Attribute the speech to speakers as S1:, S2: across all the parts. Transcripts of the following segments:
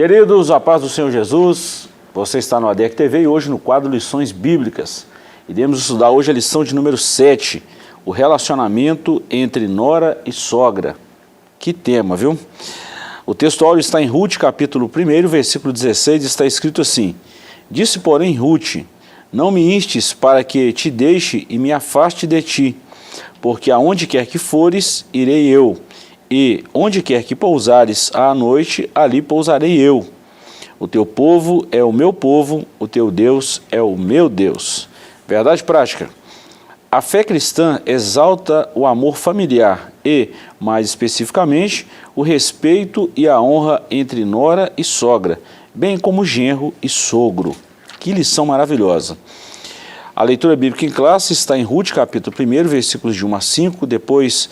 S1: Queridos, a paz do Senhor Jesus, você está no ADEC TV e hoje no quadro Lições Bíblicas. Iremos estudar hoje a lição de número 7, o relacionamento entre nora e sogra. Que tema, viu? O texto áureo está em Ruth, capítulo 1, versículo 16, está escrito assim: Disse, porém, Ruth, não me instes para que te deixe e me afaste de ti, porque aonde quer que fores, irei eu, e onde quer que pousares à noite, ali pousarei eu. O teu povo é o meu povo, o teu Deus é o meu Deus. Verdade prática. A fé cristã exalta o amor familiar e, mais especificamente, o respeito e a honra entre nora e sogra, bem como genro e sogro. Que lição maravilhosa! A leitura bíblica em classe está em Ruth, capítulo 1, versículos de 1 a 5, depois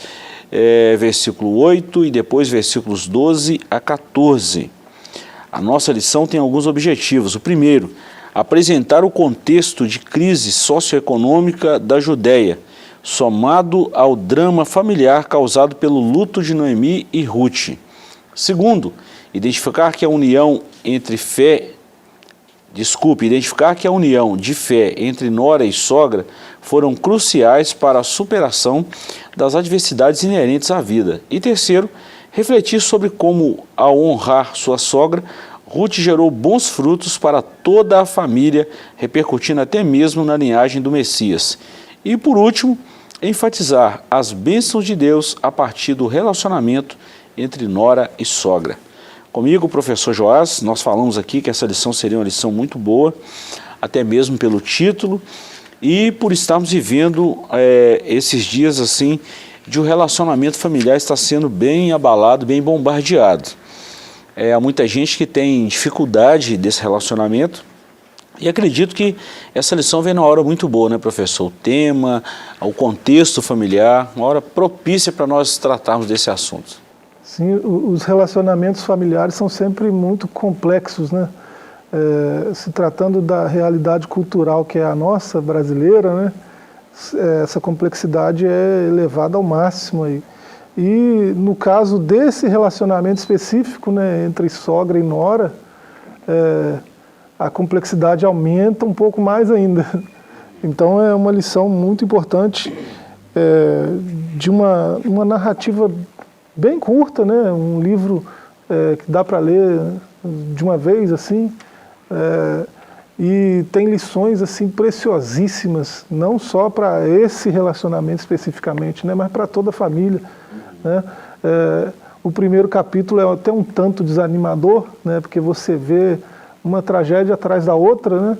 S1: versículo 8 e depois versículos 12 a 14. A nossa lição tem alguns objetivos. O primeiro, apresentar o contexto de crise socioeconômica da Judéia, somado ao drama familiar causado pelo luto de Noemi e Ruth. Segundo, identificar que a união de fé entre nora e sogra foram cruciais para a superação das adversidades inerentes à vida. E terceiro, refletir sobre como, ao honrar sua sogra, Ruth gerou bons frutos para toda a família, repercutindo até mesmo na linhagem do Messias. E por último, enfatizar as bênçãos de Deus a partir do relacionamento entre nora e sogra. Comigo, o professor Joás, nós falamos aqui que essa lição seria uma lição muito boa, até mesmo pelo título, e por estarmos vivendo esses dias assim, de um relacionamento familiar está sendo bem abalado, bem bombardeado. Há muita gente que tem dificuldade desse relacionamento, e acredito que essa lição vem numa hora muito boa, né, professor? O tema, o contexto familiar, uma hora propícia para nós tratarmos desse assunto.
S2: Sim, os relacionamentos familiares são sempre muito complexos, né? Se tratando da realidade cultural que é a nossa, brasileira, né? Essa complexidade é elevada ao máximo aí. E no caso desse relacionamento específico, né, entre sogra e nora, a complexidade aumenta um pouco mais ainda. Então é uma lição muito importante de uma narrativa bem curta, né? Um livro que dá para ler de uma vez, assim, e tem lições assim preciosíssimas, não só para esse relacionamento especificamente, né? Mas para toda a família, né? O primeiro capítulo é até um tanto desanimador, né? Porque você vê uma tragédia atrás da outra, né?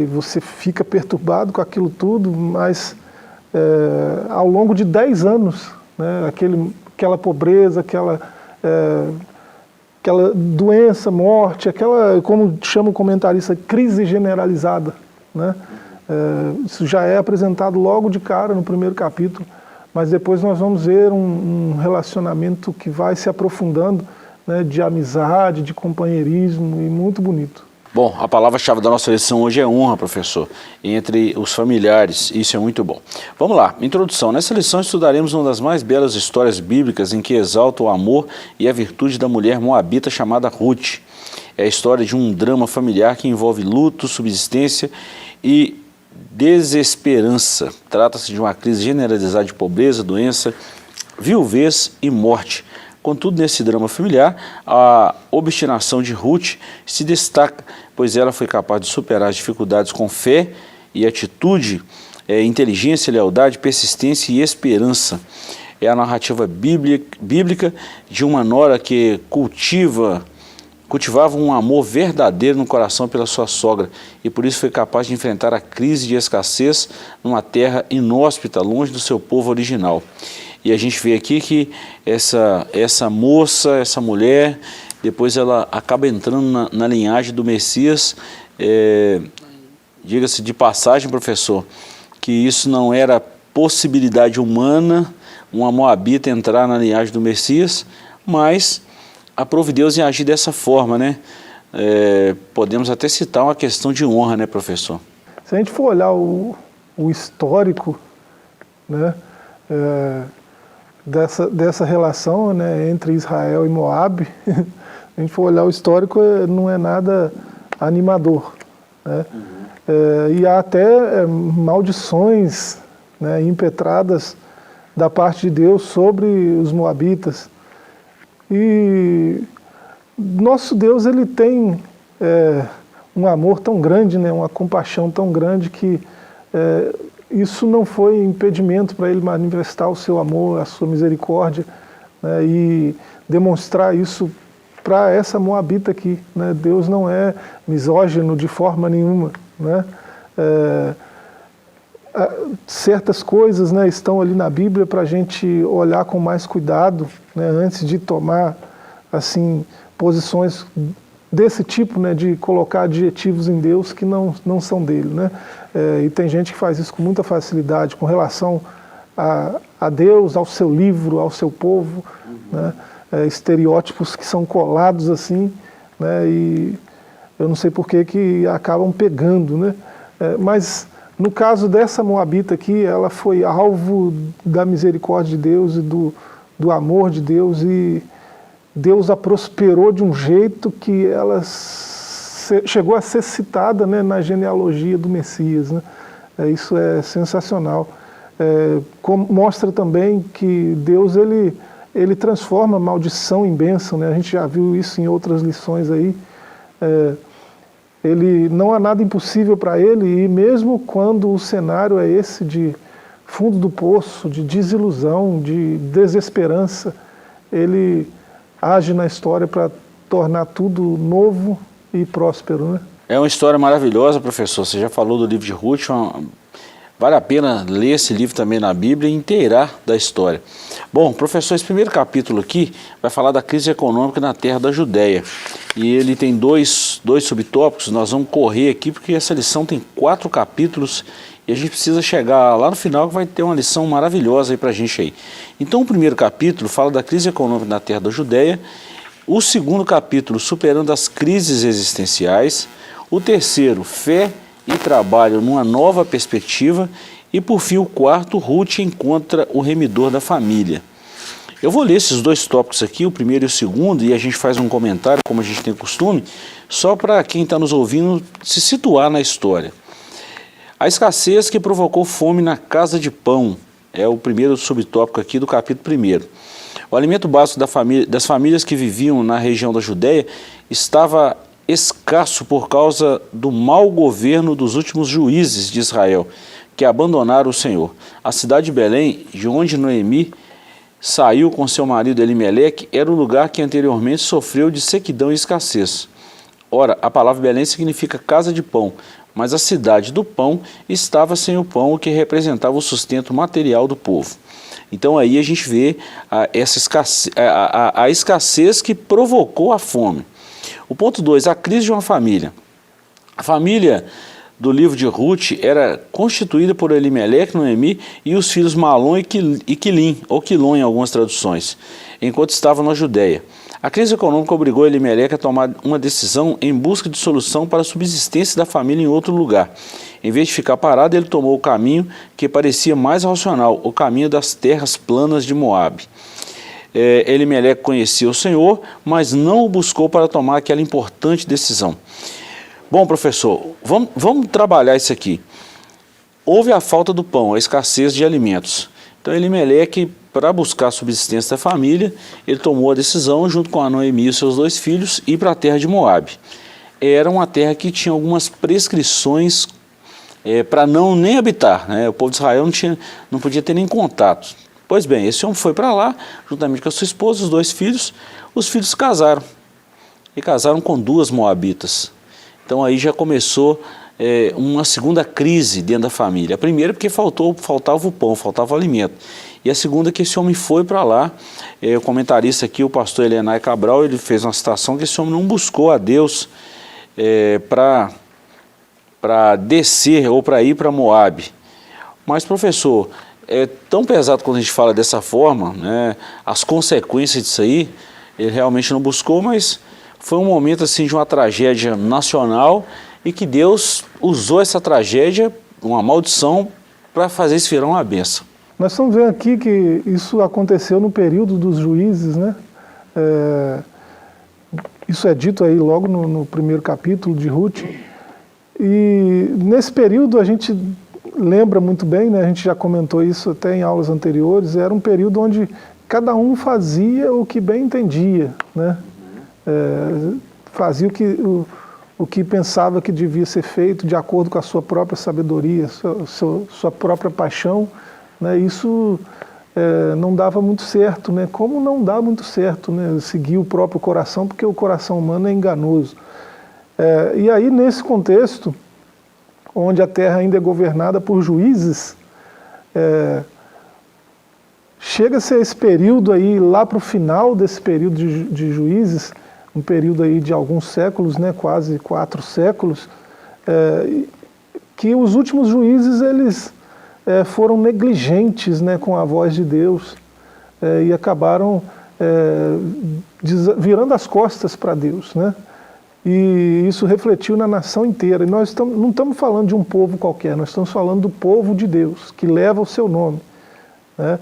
S2: E você fica perturbado com aquilo tudo, mas ao longo de 10 anos, né? Aquela pobreza, aquela doença, morte, aquela, como chama o comentarista, crise generalizada, né? Isso já é apresentado logo de cara no primeiro capítulo, mas depois nós vamos ver um relacionamento que vai se aprofundando, né, de amizade, de companheirismo, e muito bonito.
S1: Bom, a palavra-chave da nossa lição hoje é honra, professor, entre os familiares, isso é muito bom. Vamos lá, introdução. Nessa lição estudaremos uma das mais belas histórias bíblicas em que exalta o amor e a virtude da mulher moabita chamada Ruth. É a história de um drama familiar que envolve luto, subsistência e desesperança. Trata-se de uma crise generalizada de pobreza, doença, viuvez e morte. Contudo, nesse drama familiar, a obstinação de Ruth se destaca, pois ela foi capaz de superar as dificuldades com fé e atitude, inteligência, lealdade, persistência e esperança. É a narrativa bíblica de uma nora que cultivava um amor verdadeiro no coração pela sua sogra e por isso foi capaz de enfrentar a crise de escassez numa terra inóspita, longe do seu povo original. E a gente vê aqui que essa moça, essa mulher, depois ela acaba entrando na linhagem do Messias. Diga-se de passagem, professor, que isso não era possibilidade humana, uma moabita entrar na linhagem do Messias, mas aprove Deus em agir dessa forma, né? Podemos até citar uma questão de honra, né, professor?
S2: Se a gente for olhar o histórico, né, dessa relação, né, entre Israel e Moabe, a gente for olhar o histórico, não é nada animador, né? E há até maldições, né, impetradas da parte de Deus sobre os moabitas. E nosso Deus, ele tem um amor tão grande, né, uma compaixão tão grande que isso não foi impedimento para ele manifestar o seu amor, a sua misericórdia, né, e demonstrar isso para essa moabita aqui, né? Deus não é misógino de forma nenhuma, né? Certas coisas, né, estão ali na Bíblia para a gente olhar com mais cuidado, né, antes de tomar assim, posições desse tipo, né, de colocar adjetivos em Deus que não são dele, né? E tem gente que faz isso com muita facilidade com relação a Deus, ao seu livro, ao seu povo, né? Estereótipos que são colados assim, né? E eu não sei por que acabam pegando, né? Mas no caso dessa moabita aqui, ela foi alvo da misericórdia de Deus e do amor de Deus, e Deus a prosperou de um jeito que ela chegou a ser citada, né, na genealogia do Messias, né? Isso é sensacional. Mostra também que Deus ele transforma maldição em bênção, né? A gente já viu isso em outras lições aí. Ele não há nada impossível para ele, e mesmo quando o cenário é esse de fundo do poço, de desilusão, de desesperança, ele age na história para tornar tudo novo e próspero, né?
S1: É uma história maravilhosa, professor. Você já falou do livro de Ruth. Vale a pena ler esse livro também na Bíblia e inteirar da história. Bom, professor, esse primeiro capítulo aqui vai falar da crise econômica na terra da Judéia. E ele tem dois subtópicos. Nós vamos correr aqui porque essa lição tem 4 capítulos e a gente precisa chegar lá no final que vai ter uma lição maravilhosa aí pra gente aí. Então o primeiro capítulo fala da crise econômica na terra da Judéia. O segundo capítulo, superando as crises existenciais. O terceiro, fé e trabalho numa nova perspectiva, e por fim o quarto, Ruth encontra o remidor da família. Eu vou ler esses 2 tópicos aqui, o primeiro e o segundo, e a gente faz um comentário, como a gente tem costume, só para quem está nos ouvindo se situar na história. A escassez que provocou fome na casa de pão, é o primeiro subtópico aqui do capítulo 1º. O alimento básico das famílias que viviam na região da Judéia estava escasso por causa do mau governo dos últimos juízes de Israel, que abandonaram o Senhor. A cidade de Belém, de onde Noemi saiu com seu marido Elimeleque, era o lugar que anteriormente sofreu de sequidão e escassez. Ora, a palavra Belém significa casa de pão, mas a cidade do pão estava sem o pão, o que representava o sustento material do povo. Então aí a gente vê a escassez que provocou a fome. O ponto 2, a crise de uma família. A família do livro de Ruth era constituída por Elimeleque, Noemi e os filhos Malom e Quilim, ou Quilom em algumas traduções, enquanto estavam na Judéia. A crise econômica obrigou Elimeleque a tomar uma decisão em busca de solução para a subsistência da família em outro lugar. Em vez de ficar parado, ele tomou o caminho que parecia mais racional, o caminho das terras planas de Moabe. Elimeleque conhecia o Senhor, mas não o buscou para tomar aquela importante decisão. Bom, professor, vamos trabalhar isso aqui. Houve a falta do pão, a escassez de alimentos. Então Elimeleque, para buscar a subsistência da família, ele tomou a decisão, junto com a Noemi e os seus 2 filhos, ir para a terra de Moabe. Era uma terra que tinha algumas prescrições para não nem habitar, né? O povo de Israel não podia ter nem contato. Pois bem, esse homem foi para lá, juntamente com a sua esposa, os 2 filhos. Os filhos se casaram, e casaram com 2 moabitas. Então aí já começou uma segunda crise dentro da família. A primeira porque faltava o pão, faltava o alimento. E a segunda que esse homem foi para lá. O comentarista aqui, o pastor Elenay Cabral, ele fez uma citação que esse homem não buscou a Deus para descer ou para ir para Moabe. Mas, professor, é tão pesado quando a gente fala dessa forma, né, as consequências disso aí, ele realmente não buscou, mas foi um momento assim de uma tragédia nacional e que Deus usou essa tragédia, uma maldição, para fazer isso virar uma bênção.
S2: Nós estamos vendo aqui que isso aconteceu no período dos juízes, né? Isso é dito aí logo no primeiro capítulo de Ruth. E nesse período a gente lembra muito bem, né? A gente já comentou isso até em aulas anteriores, era um período onde cada um fazia o que bem entendia, né? Fazia o que pensava que devia ser feito de acordo com a sua própria sabedoria, sua própria paixão, né? Isso não dava muito certo, né? Como não dá muito certo, né? Seguir o próprio coração, porque o coração humano é enganoso. E aí, nesse contexto, onde a terra ainda é governada por juízes, chega-se a esse período aí, lá para o final desse período de juízes, um período aí de alguns séculos, né, quase 4 séculos, que os últimos juízes, eles foram negligentes, né, com a voz de Deus, e acabaram virando as costas para Deus, né? E isso refletiu na nação inteira. E nós não estamos falando de um povo qualquer, nós estamos falando do povo de Deus, que leva o seu nome, né?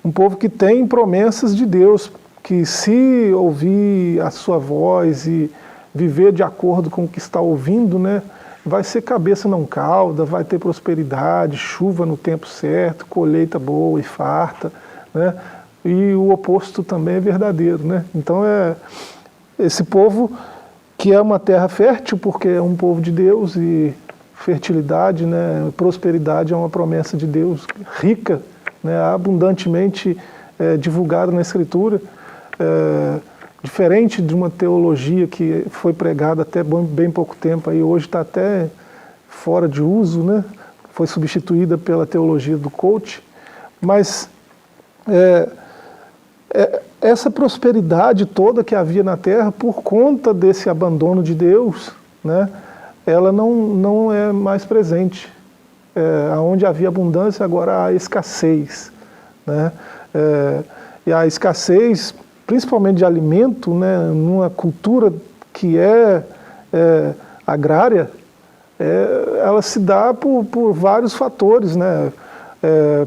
S2: Um povo que tem promessas de Deus, que se ouvir a sua voz e viver de acordo com o que está ouvindo, né, vai ser cabeça não cauda, vai ter prosperidade, chuva no tempo certo, colheita boa e farta, né? E o oposto também é verdadeiro, né? Então esse povo que é uma terra fértil, porque é um povo de Deus, e fertilidade, né, prosperidade é uma promessa de Deus rica, né, abundantemente divulgada na Escritura, diferente de uma teologia que foi pregada até bem pouco tempo, aí hoje está até fora de uso, né, foi substituída pela teologia do coach, mas essa prosperidade toda que havia na terra, por conta desse abandono de Deus, né, ela não é mais presente. Onde havia abundância, agora há escassez, né? E a escassez, principalmente de alimento, né, numa cultura que agrária, ela se dá por vários fatores, né?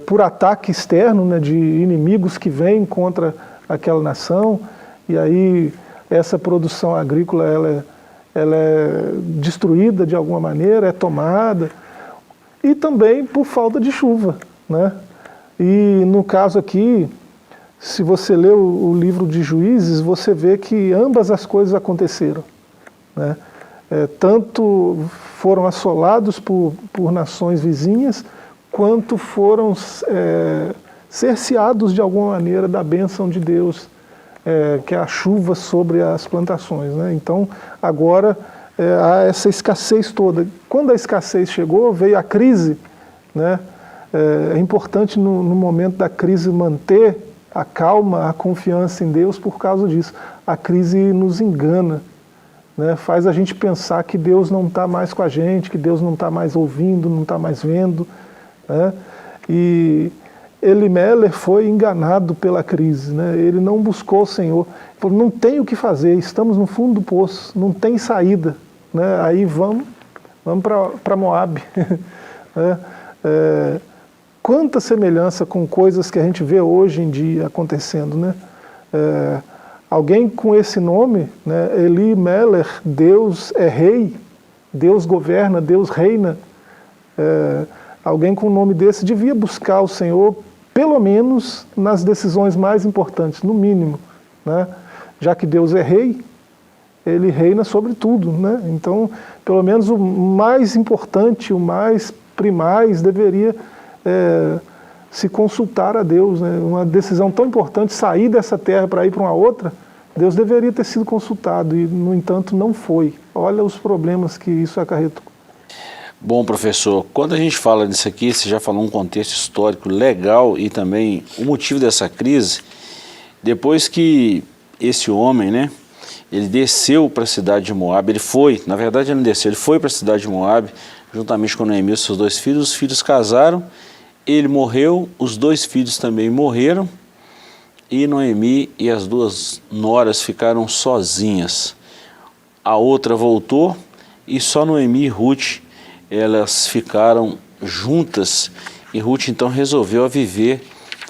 S2: Por ataque externo, né, de inimigos que vêm contra aquela nação, e aí essa produção agrícola ela é destruída de alguma maneira, é tomada, e também por falta de chuva, né? E no caso aqui, se você lê o livro de Juízes, você vê que ambas as coisas aconteceram, né? Tanto foram assolados por nações vizinhas, quanto foram cerceados de alguma maneira da bênção de Deus, que é a chuva sobre as plantações, né? Então agora há essa escassez toda. Quando a escassez chegou, veio a crise, né? É importante no momento da crise manter a calma, a confiança em Deus por causa disso. A crise nos engana, né? Faz a gente pensar que Deus não está mais com a gente, que Deus não está mais ouvindo, não está mais vendo, né? E Elimelech foi enganado pela crise, né? Ele não buscou o Senhor. Ele falou, não tem o que fazer, estamos no fundo do poço, não tem saída, né? Aí vamos para Moabe. Quanta semelhança com coisas que a gente vê hoje em dia acontecendo, né? Alguém com esse nome, né? Elimelech, Deus é rei, Deus governa, Deus reina. Alguém com um nome desse devia buscar o Senhor, pelo menos nas decisões mais importantes, no mínimo, né? Já que Deus é rei, Ele reina sobre tudo, né? Então, pelo menos o mais importante, o mais primaz deveria se consultar a Deus, né? Uma decisão tão importante, sair dessa terra para ir para uma outra, Deus deveria ter sido consultado e, no entanto, não foi. Olha os problemas que isso acarretou.
S1: Bom, professor, quando a gente fala disso aqui, você já falou um contexto histórico legal e também o motivo dessa crise, depois que esse homem, né, ele desceu para a cidade de Moabe, na verdade ele não desceu, ele foi para a cidade de Moabe, juntamente com Noemi e seus 2 filhos, os filhos casaram, ele morreu, os 2 filhos também morreram, e Noemi e as 2 noras ficaram sozinhas. A outra voltou, e só Noemi e Ruth, elas ficaram juntas, e Ruth então resolveu viver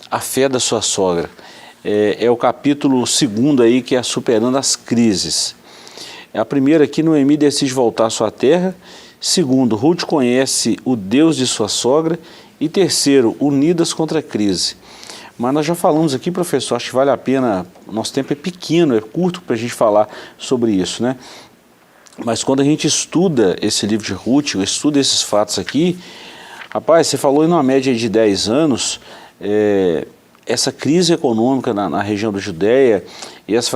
S1: a fé da sua sogra. é o capítulo 2 aí, que é Superando as Crises. A primeira aqui, Noemi decide voltar à sua terra. Segundo, Ruth conhece o Deus de sua sogra. E terceiro, unidas contra a crise. Mas nós já falamos aqui, professor, acho que vale a pena, nosso tempo é pequeno, é curto para a gente falar sobre isso, né? Mas quando a gente estuda esse livro de Ruth, estuda esses fatos aqui, rapaz, você falou em uma média de 10 anos, essa crise econômica na região da Judéia e as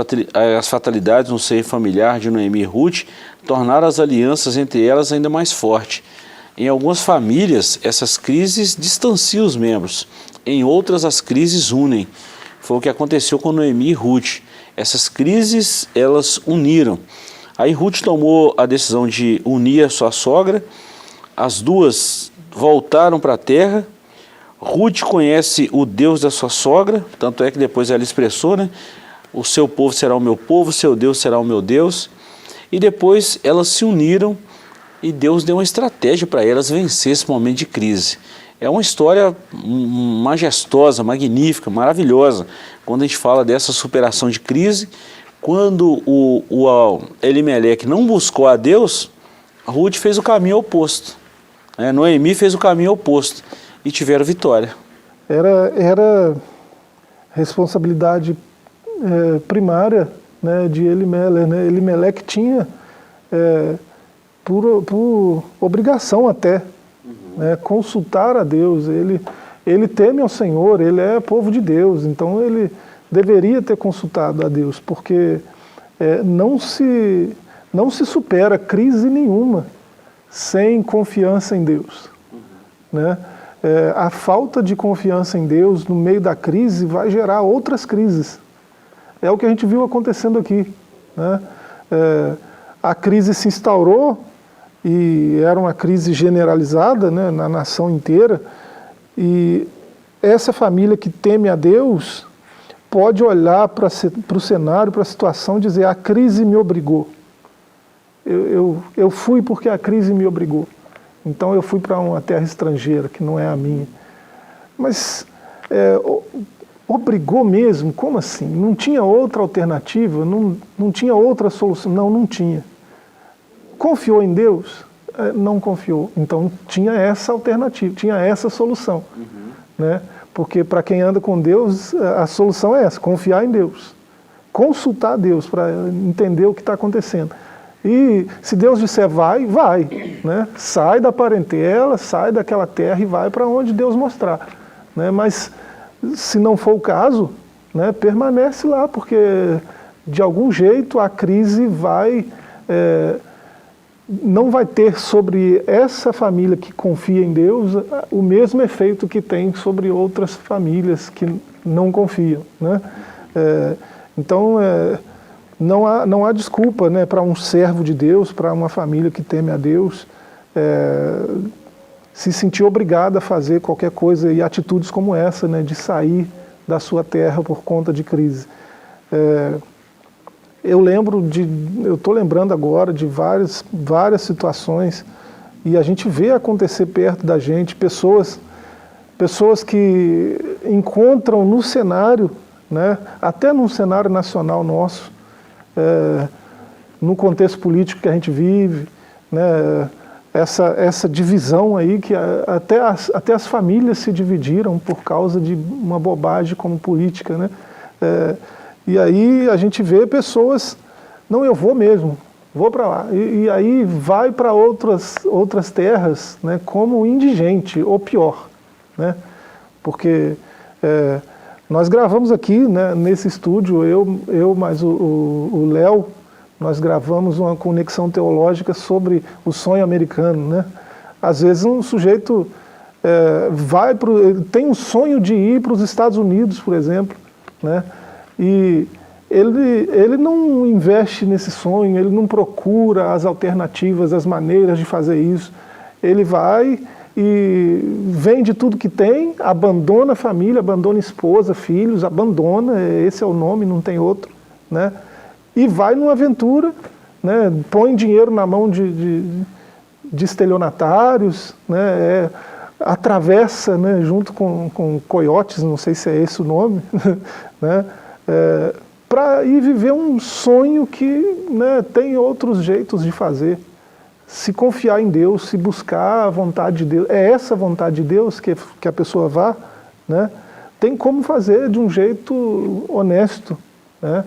S1: fatalidades no seio familiar de Noemi e Ruth tornaram as alianças entre elas ainda mais fortes. Em algumas famílias, essas crises distanciam os membros, em outras as crises unem. Foi o que aconteceu com Noemi e Ruth. Essas crises, elas uniram. Aí Ruth tomou a decisão de unir a sua sogra, as duas voltaram para a terra. Ruth conhece o Deus da sua sogra, tanto é que depois ela expressou, né? O seu povo será o meu povo, o seu Deus será o meu Deus. E depois elas se uniram e Deus deu uma estratégia para elas vencer esse momento de crise. É uma história majestosa, magnífica, maravilhosa, quando a gente fala dessa superação de crise. Quando o Elimeleque não buscou a Deus, Ruth fez o caminho oposto. Noemi fez o caminho oposto e tiveram vitória.
S2: Era responsabilidade primária, né, de Elimeleque. Né? Elimeleque tinha, por obrigação até, né, consultar a Deus. Ele teme ao Senhor, ele é povo de Deus, então ele deveria ter consultado a Deus, porque não se supera crise nenhuma sem confiança em Deus. Né? A falta de confiança em Deus no meio da crise vai gerar outras crises. É o que a gente viu acontecendo aqui. Né? A crise se instaurou e era uma crise generalizada, né, na nação inteira, e essa família que teme a Deus pode olhar para o cenário, para a situação e dizer: a crise me obrigou. Eu fui porque a crise me obrigou. Então eu fui para uma terra estrangeira, que não é a minha. Mas obrigou mesmo? Como assim? Não tinha outra alternativa? Não tinha outra solução? Não tinha. Confiou em Deus? Não confiou. Então tinha essa alternativa, tinha essa solução. Né? Porque para quem anda com Deus, a solução é essa: confiar em Deus. Consultar Deus para entender o que está acontecendo. E se Deus disser vai, vai. Né? Sai da parentela, sai daquela terra e vai para onde Deus mostrar. Né? Mas se não for o caso, né, permanece lá, porque de algum jeito a crise não vai ter sobre essa família que confia em Deus o mesmo efeito que tem sobre outras famílias que não confiam. Né? Então, não há desculpa, né, para um servo de Deus, para uma família que teme a Deus, se sentir obrigado a fazer qualquer coisa e atitudes como essa, né, de sair da sua terra por conta de crise. Eu estou lembrando agora de várias situações, e a gente vê acontecer perto da gente pessoas que encontram no cenário, né, até num cenário nacional nosso, no contexto político que a gente vive, né, essa divisão aí, que até as famílias se dividiram por causa de uma bobagem como política, né? E aí a gente vê pessoas: não, eu vou mesmo, vou para lá. E aí vai para outras terras, né, como indigente, ou pior. Né? Porque nós gravamos aqui, né, nesse estúdio, eu mais o Léo, nós gravamos uma conexão teológica sobre o sonho americano. Né? Às vezes um sujeito tem um sonho de ir para os Estados Unidos, por exemplo, né? E ele não investe nesse sonho, ele não procura as alternativas, as maneiras de fazer isso. Ele vai e vende tudo que tem, abandona a família, abandona a esposa, filhos, abandona, esse é o nome, não tem outro, né? E vai numa aventura, né? Põe dinheiro na mão de estelionatários, né? atravessa, né, junto com coiotes, não sei se é esse o nome, né, para ir viver um sonho que, né, tem outros jeitos de fazer. Se confiar em Deus, se buscar a vontade de Deus, é essa vontade de Deus que a pessoa vá, né, tem como fazer de um jeito honesto, né,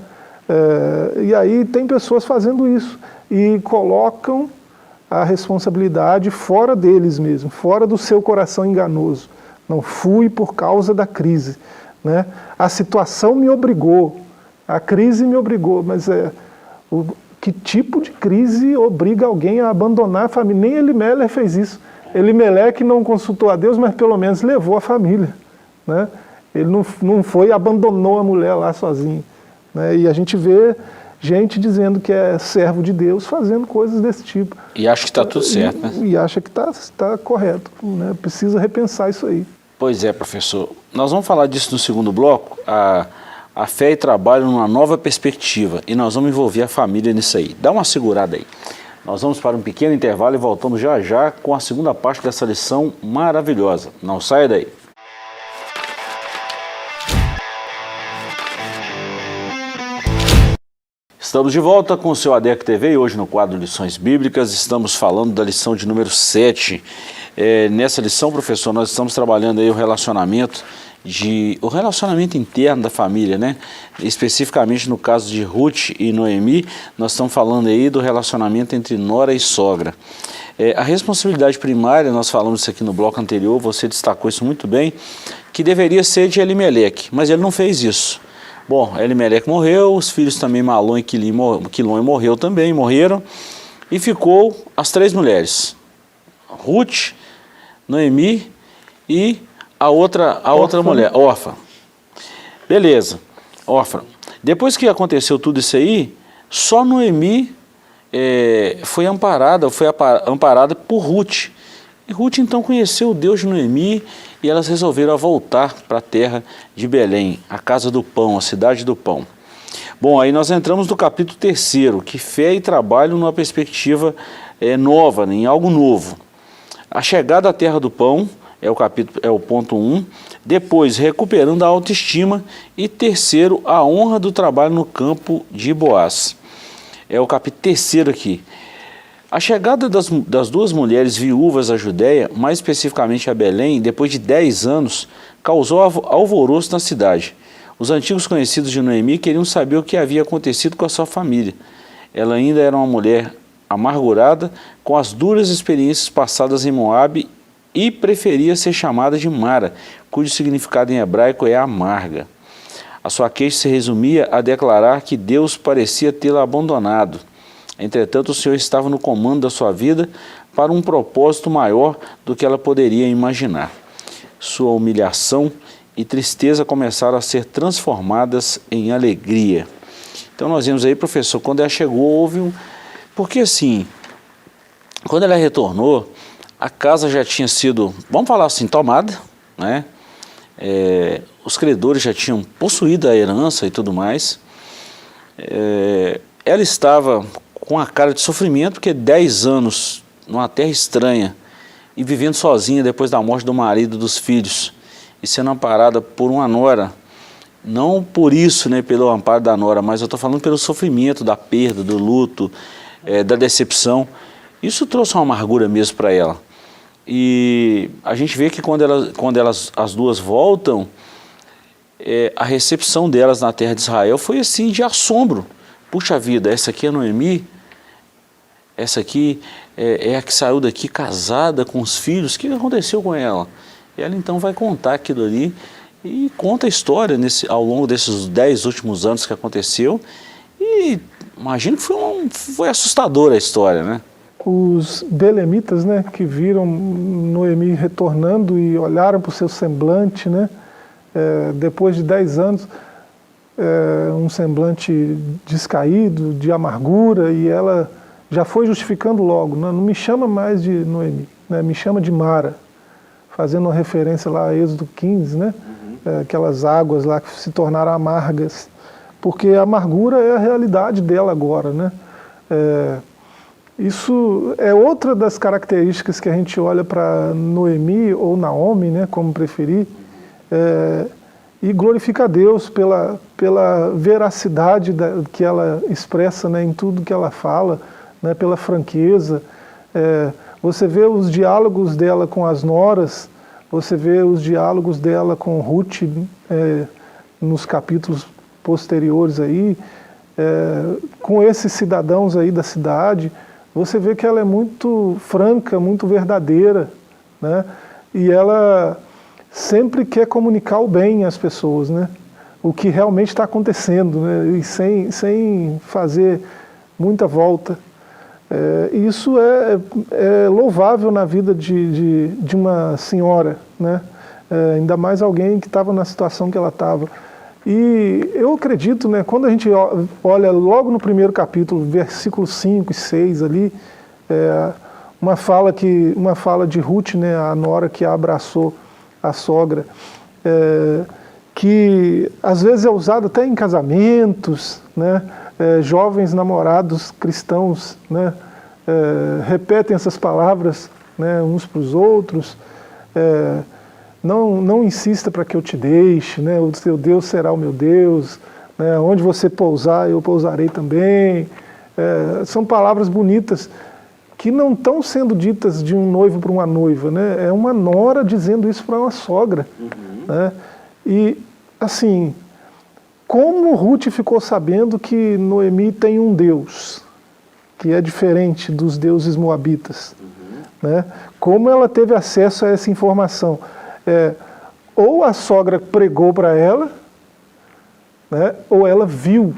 S2: e aí tem pessoas fazendo isso e colocam a responsabilidade fora deles mesmos, fora do seu coração enganoso. Não fui por causa da crise, né? A situação me obrigou, a crise me obrigou, mas que tipo de crise obriga alguém a abandonar a família? Nem Elimelec fez isso. Elimelec não consultou a Deus, mas pelo menos levou a família, né? Ele não foi e abandonou a mulher lá sozinho, né? E a gente vê gente dizendo que é servo de Deus fazendo coisas desse tipo.
S1: E acha que está tudo certo, né?
S2: E acha que está correto, né? Precisa repensar isso aí.
S1: Pois é, professor. Nós vamos falar disso no segundo bloco, a fé e trabalho numa nova perspectiva, e nós vamos envolver a família nisso aí. Dá uma segurada aí. Nós vamos para um pequeno intervalo e voltamos já já com a segunda parte dessa lição maravilhosa. Não saia daí. Estamos de volta com o seu ADEC TV e hoje no quadro Lições Bíblicas estamos falando da lição de número 7. Nessa lição, professor, nós estamos trabalhando aí o relacionamento interno da família, né? Especificamente no caso de Ruth e Noemi, nós estamos falando aí do relacionamento entre nora e sogra. A responsabilidade primária, nós falamos isso aqui no bloco anterior, você destacou isso muito bem, que deveria ser de Elimelec, mas ele não fez isso. Bom, Elimelec morreu, os filhos também, Malom e Quilom morreram, e ficou as 3 mulheres, Ruth, Noemi e a outra mulher, Orfa. Beleza, Orfa. Depois que aconteceu tudo isso aí, só Noemi foi amparada por Ruth. E Ruth então conheceu o Deus de Noemi e elas resolveram voltar para a terra de Belém, a casa do pão, a cidade do pão. Bom, aí nós entramos no capítulo 3º, que fé e trabalho numa perspectiva nova, em algo novo. A chegada à terra do pão é o ponto 1, depois recuperando a autoestima e terceiro, a honra do trabalho no campo de Boaz. É o capítulo 3º aqui. A chegada das 2 mulheres viúvas à Judéia, mais especificamente a Belém, depois de 10 anos, causou alvoroço na cidade. Os antigos conhecidos de Noemi queriam saber o que havia acontecido com a sua família. Ela ainda era uma mulher amargurada, com as duras experiências passadas em Moabe e preferia ser chamada de Mara, cujo significado em hebraico é amarga. A sua queixa se resumia a declarar que Deus parecia tê-la abandonado. Entretanto, o Senhor estava no comando da sua vida para um propósito maior do que ela poderia imaginar. Sua humilhação e tristeza começaram a ser transformadas em alegria. Então nós vemos aí, professor, quando ela chegou, houve um... Porque assim, quando ela retornou, a casa já tinha sido, vamos falar assim, tomada, né? Os credores já tinham possuído a herança e tudo mais. Ela estava com a cara de sofrimento, porque 10 anos numa terra estranha e vivendo sozinha depois da morte do marido e dos filhos e sendo amparada por uma nora, não por isso, né, pelo amparo da nora, mas eu estou falando pelo sofrimento, da perda, do luto, da decepção. Isso trouxe uma amargura mesmo para ela. E a gente vê que quando as 2 voltam, a recepção delas na terra de Israel foi assim, de assombro. Puxa vida, essa aqui é Noemi, essa aqui é a que saiu daqui casada com os filhos, o que aconteceu com ela? E ela então vai contar aquilo ali e conta a história ao longo desses 10 últimos anos que aconteceu e imagino que foi assustadora a história, né?
S2: Os belemitas, né, que viram Noemi retornando e olharam para o seu semblante, né, depois de 10 anos, um semblante descaído, de amargura, e ela já foi justificando logo, não me chama mais de Noemi, né, me chama de Mara, fazendo uma referência lá a Êxodo 15, né, aquelas águas lá que se tornaram amargas, porque a amargura é a realidade dela agora, né. Isso é outra das características que a gente olha para Noemi ou Naomi, né, como preferir, e glorifica a Deus pela veracidade que ela expressa, né, em tudo que ela fala, né, pela franqueza. Você vê os diálogos dela com as noras, você vê os diálogos dela com Ruth nos capítulos posteriores aí, com esses cidadãos aí da cidade. Você vê que ela é muito franca, muito verdadeira, né? E ela sempre quer comunicar o bem às pessoas, né? O que realmente está acontecendo, né? E sem fazer muita volta. Isso é louvável na vida de uma senhora, né? Ainda mais alguém que estava na situação que ela estava. E eu acredito, né, quando a gente olha logo no primeiro capítulo, versículos 5 e 6 ali, uma fala de Ruth, né, a nora que abraçou a sogra, que às vezes é usada até em casamentos, né, jovens namorados cristãos, né, repetem essas palavras, né, uns para os outros. Não insista para que eu te deixe, né? O seu Deus será o meu Deus, né? Onde você pousar, eu pousarei também. São palavras bonitas que não estão sendo ditas de um noivo para uma noiva, né? É uma nora dizendo isso para uma sogra. Né? E, assim, como Ruth ficou sabendo que Noemi tem um Deus, que é diferente dos deuses moabitas? Né? Como ela teve acesso a essa informação? Ou a sogra pregou para ela, né, ou ela viu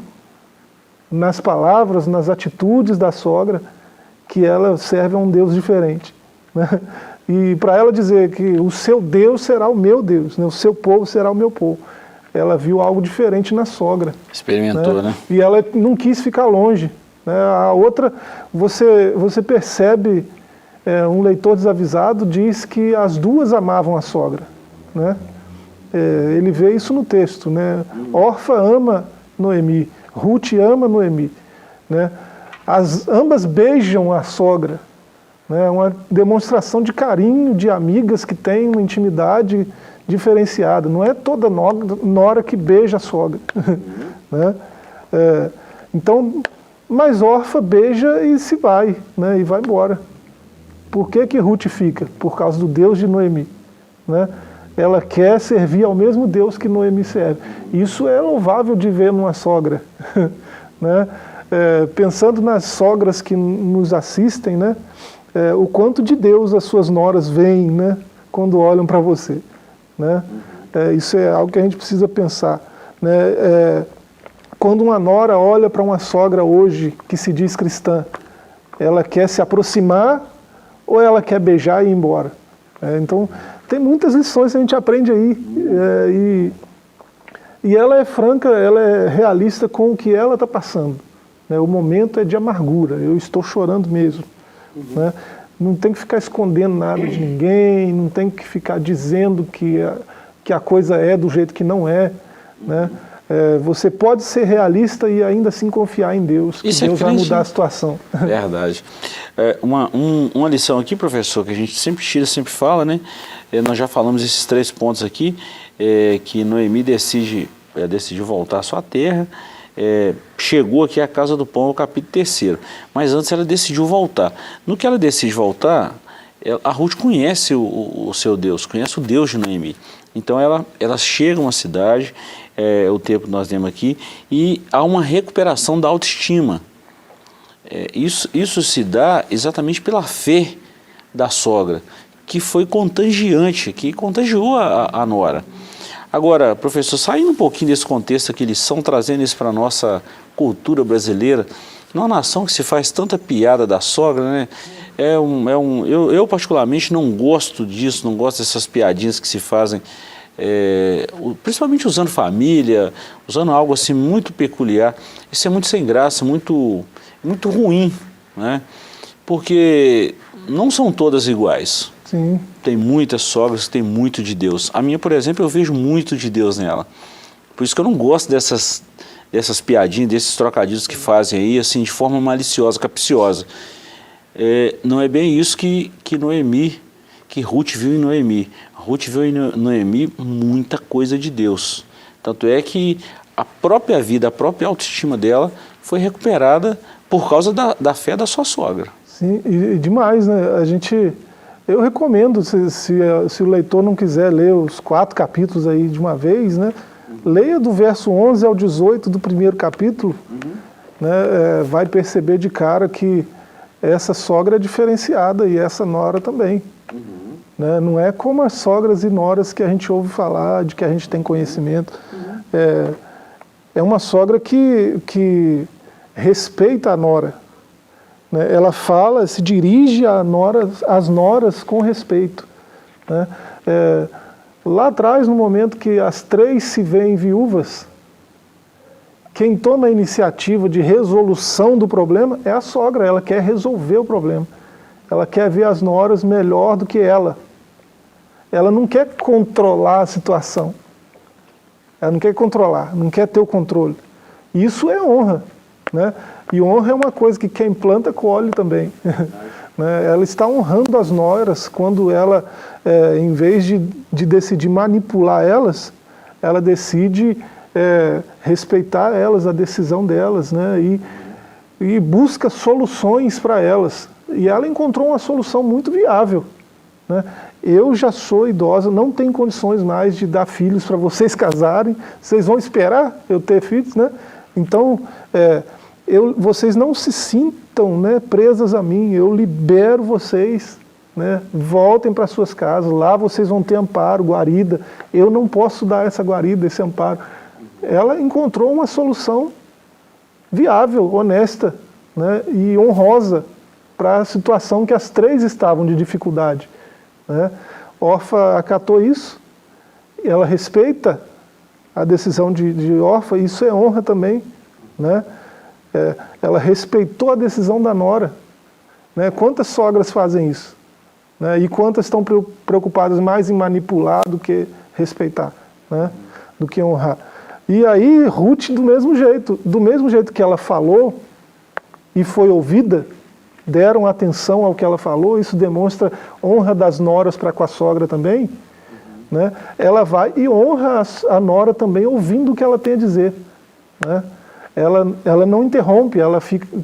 S2: nas palavras, nas atitudes da sogra, que ela serve a um Deus diferente. Né? E para ela dizer que o seu Deus será o meu Deus, né, o seu povo será o meu povo, ela viu algo diferente na sogra.
S1: Experimentou, né?
S2: E ela não quis ficar longe. Né? A outra, você percebe... um leitor desavisado diz que as duas amavam a sogra. Né? Ele vê isso no texto. Né? Orfa ama Noemi, Ruth ama Noemi. Né? Ambas beijam a sogra. Né? Uma demonstração de carinho, de amigas que têm uma intimidade diferenciada. Não é toda nora que beija a sogra. Né? Então, mas Orfa beija e se vai, né? E vai embora. Por que Ruth fica? Por causa do Deus de Noemi. Né? Ela quer servir ao mesmo Deus que Noemi serve. Isso é louvável de ver numa sogra. Né? Pensando nas sogras que nos assistem, né? O quanto de Deus as suas noras veem, né? Quando olham para você. Né? Isso é algo que a gente precisa pensar. Né? Quando uma nora olha para uma sogra hoje que se diz cristã, ela quer se aproximar ou ela quer beijar e ir embora? Então, tem muitas lições que a gente aprende aí. E ela é franca, ela é realista com o que ela está passando. O momento é de amargura, eu estou chorando mesmo. Né? Não tem que ficar escondendo nada de ninguém, não tem que ficar dizendo que a coisa é do jeito que não é. Né? Você pode ser realista e ainda assim confiar em Deus, que Deus vai mudar a situação.
S1: Verdade. Uma lição aqui, professor, que a gente sempre tira, sempre fala, né? Nós já falamos esses 3 pontos aqui, que Noemi decidiu voltar à sua terra, chegou aqui à casa do pão, o capítulo 3º, mas antes ela decidiu voltar. No que ela decide voltar, a Ruth conhece o seu Deus, conhece o Deus de Noemi. Então ela chega a uma cidade, o tempo que nós temos aqui, e há uma recuperação da autoestima. Isso se dá exatamente pela fé da sogra, que foi contagiante, que contagiou a nora. Agora, professor, saindo um pouquinho desse contexto que eles estão trazendo isso para a nossa cultura brasileira, numa nação que se faz tanta piada da sogra, né? Eu particularmente não gosto disso, não gosto dessas piadinhas que se fazem, principalmente usando família, usando algo assim muito peculiar. Isso é muito sem graça, muito ruim, né? Porque não são todas iguais.
S2: Sim.
S1: Tem muitas sogras que têm muito de Deus. A minha, por exemplo, eu vejo muito de Deus nela. Por isso que eu não gosto dessas piadinhas, desses trocadilhos que fazem aí, assim, de forma maliciosa, capciosa. não é bem isso que Ruth viu em Noemi. Ruth viu em Noemi muita coisa de Deus. Tanto é que a própria vida, a própria autoestima dela foi recuperada por causa da fé da sua sogra.
S2: Sim, e demais, né? Eu recomendo, se o leitor não quiser ler os 4 capítulos aí de uma vez, né? Leia do verso 11 ao 18 do primeiro capítulo, né? Vai perceber de cara que essa sogra é diferenciada e essa nora também. Né? Não é como as sogras e noras que a gente ouve falar, de que a gente tem conhecimento. É uma sogra que respeita a nora. Né? Ela fala, se dirige às noras com respeito. Né? Lá atrás, no momento que as 3 se veem viúvas, quem toma a iniciativa de resolução do problema é a sogra. Ela quer resolver o problema. Ela quer ver as noras melhor do que ela. Ela não quer controlar a situação. Ela não quer controlar, não quer ter o controle. Isso é honra. Né? E honra é uma coisa que quem planta colhe também. Né? Ela está honrando as noras quando ela, em vez de decidir manipular elas, ela decide respeitar elas, a decisão delas, né? E busca soluções para elas. E ela encontrou uma solução muito viável. Né? Eu já sou idosa, não tenho condições mais de dar filhos para vocês casarem. Vocês vão esperar eu ter filhos, né? Então, vocês não se sintam, né, presas a mim. Eu libero vocês, né? Voltem para suas casas. Lá vocês vão ter amparo, guarida. Eu não posso dar essa guarida, esse amparo. Ela encontrou uma solução viável, honesta, né, e honrosa para a situação que as 3 estavam de dificuldade. Né? Orfa acatou isso, ela respeita a decisão de Orfa, isso é honra também. Né? Ela respeitou a decisão da nora. Né? Quantas sogras fazem isso? Né? E quantas estão preocupadas mais em manipular do que respeitar, né? Do que honrar? E aí Ruth, do mesmo jeito que ela falou e foi ouvida, deram atenção ao que ela falou, isso demonstra honra das noras para com a sogra também, né? Ela vai e honra a nora também ouvindo o que ela tem a dizer. Né? Ela não interrompe,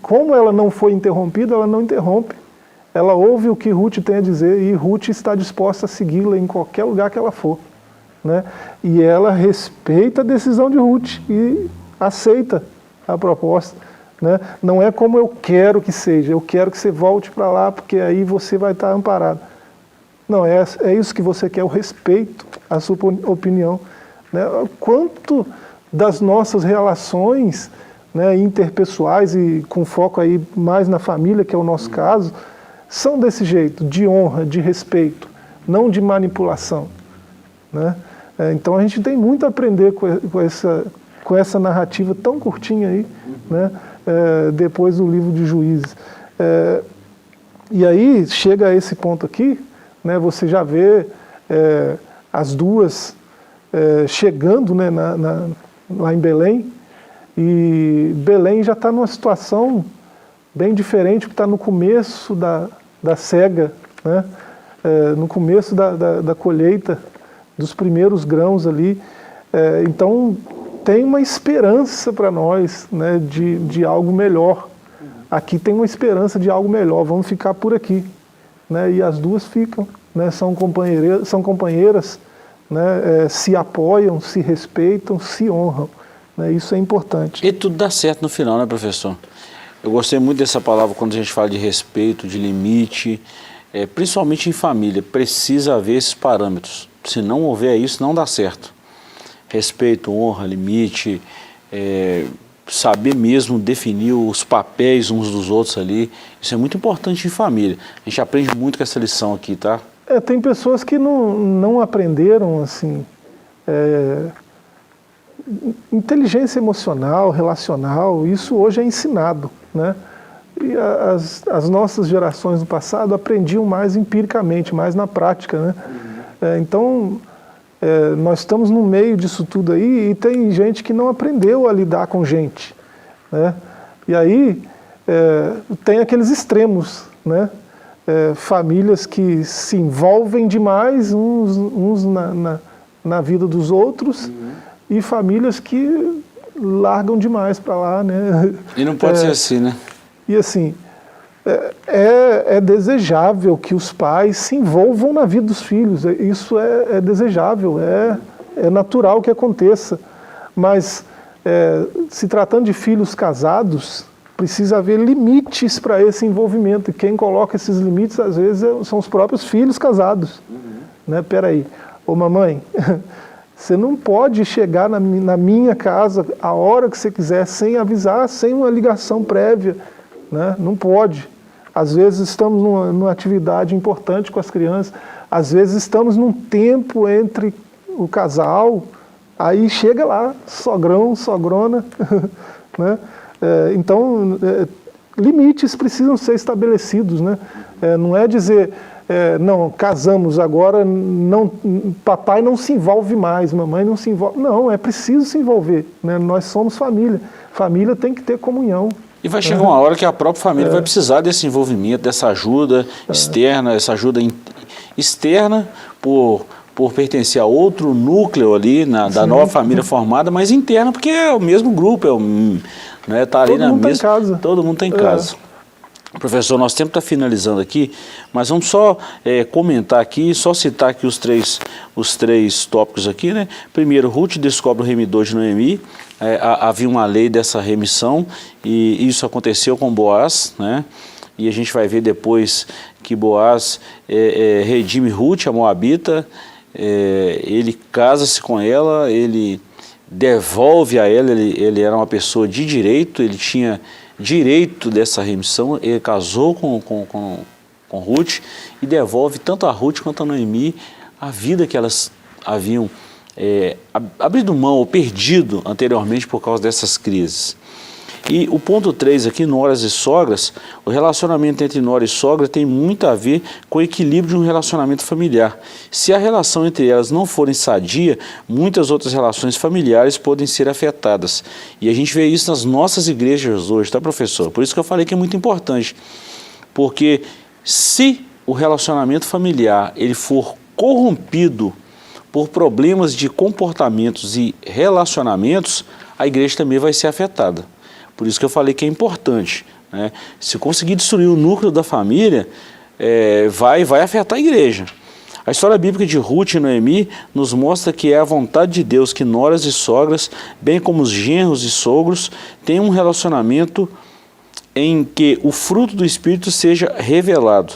S2: como ela não foi interrompida, ela não interrompe. Ela ouve o que Ruth tem a dizer e Ruth está disposta a segui-la em qualquer lugar que ela for. Né? E ela respeita a decisão de Ruth e aceita a proposta. Né? Não é como eu quero que seja, eu quero que você volte para lá porque aí você vai estar amparado. Não, é isso que você quer, o respeito à sua opinião. Né? Quanto das nossas relações, né, interpessoais e com foco aí mais na família, que é o nosso caso, são desse jeito, de honra, de respeito, não de manipulação. Né? Então a gente tem muito a aprender com essa narrativa tão curtinha aí, né, depois do livro de Juízes. E aí chega a esse ponto aqui, né, você já vê as duas chegando, né, lá em Belém, e Belém já está numa situação bem diferente, porque está no começo da cega, né, no começo da colheita dos primeiros grãos ali. Então tem uma esperança para nós, né, de algo melhor. Aqui tem uma esperança de algo melhor, vamos ficar por aqui. Né, e as duas ficam, né, são companheiras, né, se apoiam, se respeitam, se honram. Né, isso é importante.
S1: E tudo dá certo no final, né, professor? Eu gostei muito dessa palavra quando a gente fala de respeito, de limite, principalmente em família, precisa haver esses parâmetros. Se não houver isso, não dá certo. Respeito, honra, limite, saber mesmo definir os papéis uns dos outros ali, isso é muito importante em família. A gente aprende muito com essa lição aqui, tá?
S2: Tem pessoas que não aprenderam, assim, inteligência emocional, relacional, isso hoje é ensinado, né? E as nossas gerações do passado aprendiam mais empiricamente, mais na prática, né? Então, nós estamos no meio disso tudo aí e tem gente que não aprendeu a lidar com gente. Né? E aí tem aqueles extremos, né? Famílias que se envolvem demais uns na vida dos outros, e famílias que largam demais para lá, né?
S1: E não pode ser assim, né?
S2: E assim, é desejável que os pais se envolvam na vida dos filhos, isso é desejável, é natural que aconteça, mas se tratando de filhos casados, precisa haver limites para esse envolvimento, e quem coloca esses limites, às vezes, são os próprios filhos casados. Né? Peraí, ô mamãe, você não pode chegar na minha casa a hora que você quiser, sem avisar, sem uma ligação prévia, né? Não pode. Às vezes estamos numa atividade importante com as crianças, às vezes estamos num tempo entre o casal, aí chega lá, sogrão, sogrona, né? Então, limites precisam ser estabelecidos, né? Não é dizer, não, casamos agora, não, papai não se envolve mais, mamãe não se envolve. Não, é preciso se envolver, né? Nós somos família. Família tem que ter comunhão.
S1: E vai chegar uma hora que a própria família vai precisar desse envolvimento, dessa ajuda externa, essa ajuda externa por pertencer a outro núcleo ali, da nova família formada, mas interna, porque é o mesmo grupo, né, tá ali na mesma,
S2: casa.
S1: Todo mundo está em casa. Professor, nosso tempo está finalizando aqui, mas vamos só comentar aqui, só citar aqui os três tópicos aqui, né? Primeiro, Ruth descobre o remidor de Noemi. Havia uma lei dessa remissão e isso aconteceu com Boaz, né? E a gente vai ver depois que Boaz redime Ruth, a Moabita, ele casa-se com ela, ele devolve a ela, ele era uma pessoa de direito, ele tinha direito dessa remissão, ele casou com Ruth e devolve tanto a Ruth quanto a Noemi a vida que elas haviam abrido mão ou perdido anteriormente por causa dessas crises. E o ponto 3 aqui, noras e sogras, o relacionamento entre nora e sogra tem muito a ver com o equilíbrio de um relacionamento familiar. Se a relação entre elas não forem sadia, muitas outras relações familiares podem ser afetadas. E a gente vê isso nas nossas igrejas hoje, tá, professor? Por isso que eu falei que é muito importante. Porque se o relacionamento familiar ele for corrompido por problemas de comportamentos e relacionamentos, a igreja também vai ser afetada. Por isso que eu falei que é importante, né? Se conseguir destruir o núcleo da família, vai afetar a igreja. A história bíblica de Ruth e Noemi nos mostra que é a vontade de Deus que noras e sogras, bem como os genros e sogros, tenham um relacionamento em que o fruto do Espírito seja revelado.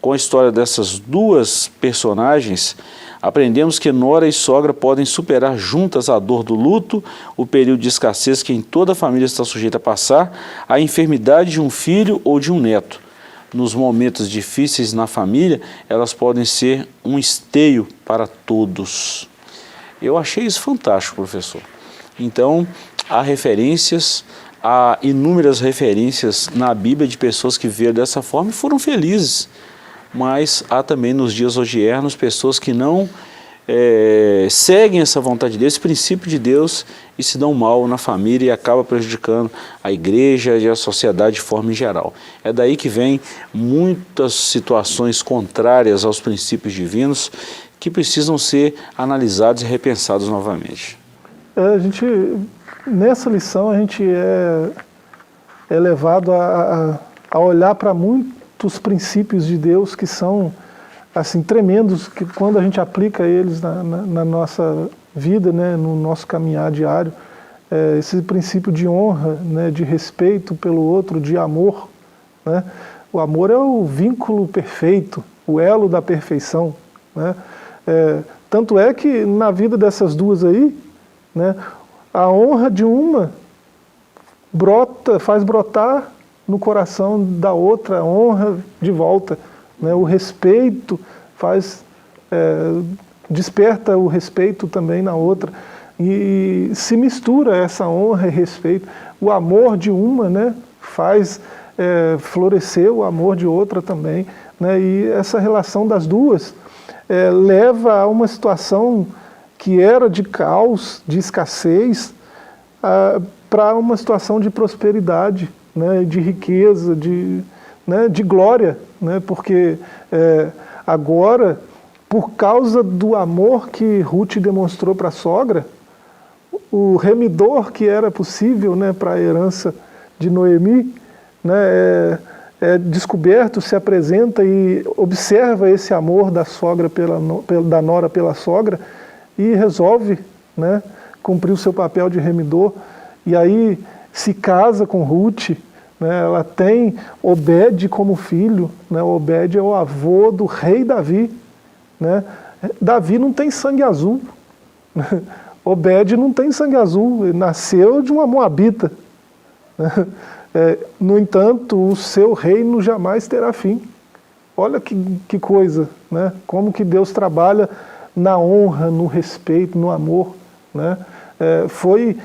S1: Com a história dessas duas personagens, aprendemos que nora e sogra podem superar juntas a dor do luto, o período de escassez que em toda a família está sujeita a passar, a enfermidade de um filho ou de um neto. Nos momentos difíceis na família, elas podem ser um esteio para todos. Eu achei isso fantástico, professor. Então, há inúmeras referências na Bíblia de pessoas que viveram dessa forma e foram felizes. Mas há também nos dias odiernos pessoas que não seguem essa vontade de Deus, esse princípio de Deus, e se dão mal na família e acaba prejudicando a igreja e a sociedade de forma em geral. É daí que vem muitas situações contrárias aos princípios divinos que precisam ser analisados e repensados novamente.
S2: Nessa lição a gente é levado a olhar para muitos princípios de Deus que são assim tremendos, que quando a gente aplica eles na nossa vida, né, no nosso caminhar diário, esse princípio de honra, né, de respeito pelo outro, de amor, né? O amor é o vínculo perfeito, o elo da perfeição, né? Tanto é que na vida dessas duas aí, né, a honra de uma faz brotar no coração da outra a honra de volta, né? O respeito desperta o respeito também na outra, e se mistura essa honra e respeito. O amor de uma, né, faz florescer o amor de outra também, né? E essa relação das duas leva a uma situação que era de caos, de escassez, para uma situação de prosperidade, né, de riqueza, né, de glória, né, porque agora, por causa do amor que Ruth demonstrou para a sogra, o remidor que era possível, né, para a herança de Noemi, né, é descoberto, se apresenta e observa esse amor da sogra da nora pela sogra e resolve, né, cumprir o seu papel de remidor, e aí se casa com Ruth, né, ela tem Obed como filho, né, Obed é o avô do rei Davi, né, Davi não tem sangue azul, Obed não tem sangue azul, ele nasceu de uma moabita, né? No entanto, o seu reino jamais terá fim. Olha que coisa, né? Como que Deus trabalha na honra, no respeito, no amor, né? Foi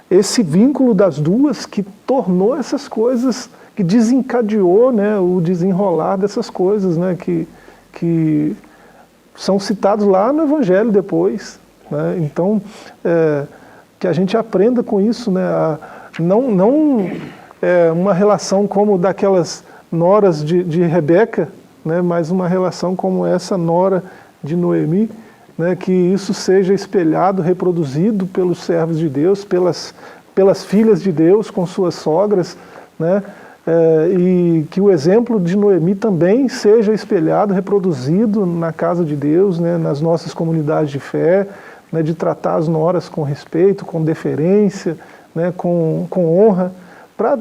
S2: esse vínculo das duas que tornou essas coisas, que desencadeou, né, o desenrolar dessas coisas, né, que são citados lá no Evangelho depois, né? Então, que a gente aprenda com isso, né? Não uma relação como daquelas noras de Rebeca, né, mas uma relação como essa nora de Noemi, né, que isso seja espelhado, reproduzido pelos servos de Deus, pelas filhas de Deus com suas sogras, né, e que o exemplo de Noemi também seja espelhado, reproduzido na casa de Deus, né, nas nossas comunidades de fé, né, de tratar as noras com respeito, com deferência, né, com honra, para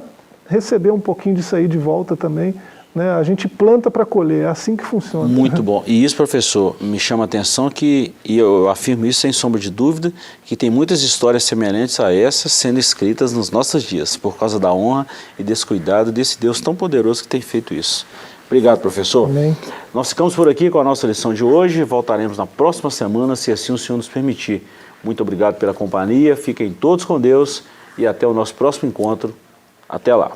S2: receber um pouquinho disso aí de volta também, né? A gente planta para colher, é assim que funciona.
S1: Muito bom. E isso, professor, me chama a atenção e eu afirmo isso sem sombra de dúvida, que tem muitas histórias semelhantes a essas sendo escritas nos nossos dias, por causa da honra e desse cuidado desse Deus tão poderoso que tem feito isso. Obrigado, professor.
S2: Amém.
S1: Nós ficamos por aqui com a nossa lição de hoje, voltaremos na próxima semana, se assim o Senhor nos permitir. Muito obrigado pela companhia, fiquem todos com Deus e até o nosso próximo encontro. Até lá.